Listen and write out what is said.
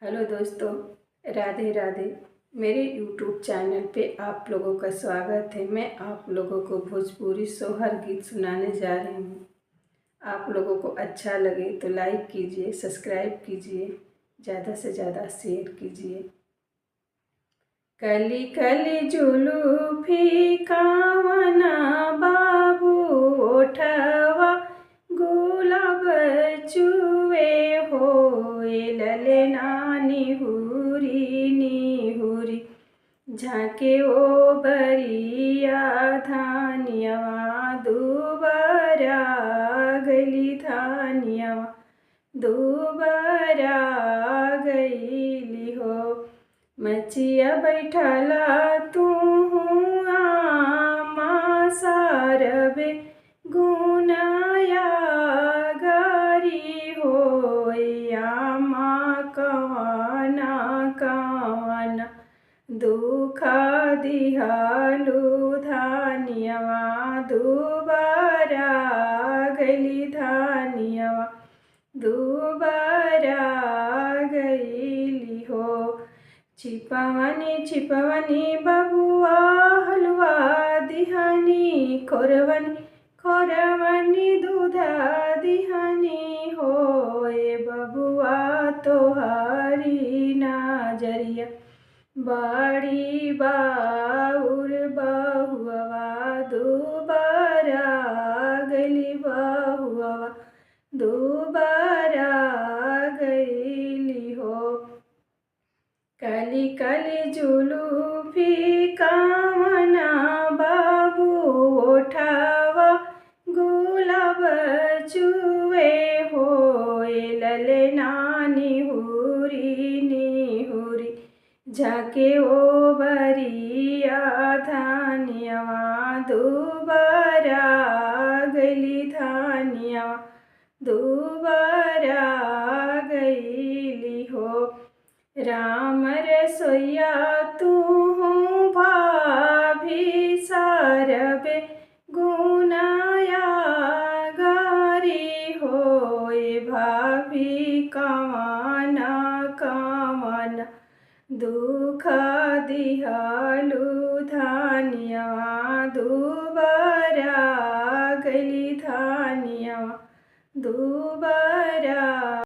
Hello दोस्तों, राधे राधे। मेरे YouTube channel पे आप लोगों का स्वागत है। मैं आप लोगों को भोजपुरी सोहर गीत सुनाने जा रही हूँ। आप लोगों को अच्छा लगे तो लाइक कीजिए, सब्सक्राइब कीजिए, ज़्यादा से ज़्यादा शेयर कीजिए। कली कली जुलूफी कावना बाबू ओठवा गुलाब चुए हो लले नानी हुरी झाके ओ बरिया धानियावा दुबारा गली धानियावा दुबारा गईली हो। मचिया बैठला तू सारबे गुनाया गारी हो कवाना कवाना दुखा दिहालू धानियावा दुबारा गली धानियावा दुबारा गईली हो। छिपवनी बबुआ हलवा दिहानी खोरवनी दूधा दिहानी हो बबुआ तोहारी नजरिया बड़ी बाउर बहुआ दुबारा गली बहुआ दुबारा गईली हो। कली कली जुलूफी कामना बाबू ओठावा गुलाब चुए हो लले नानी हुरी झाके ओ बरिया धानियावा दुबारा गली धानियावा दुबारा गईली हो। राम रसोइया तू भाभी सारबे गुनाया गारी हो भाभी कवाना कवाना दुखा दिहालू धानियावा दुबारा गली धानियावा दुबारा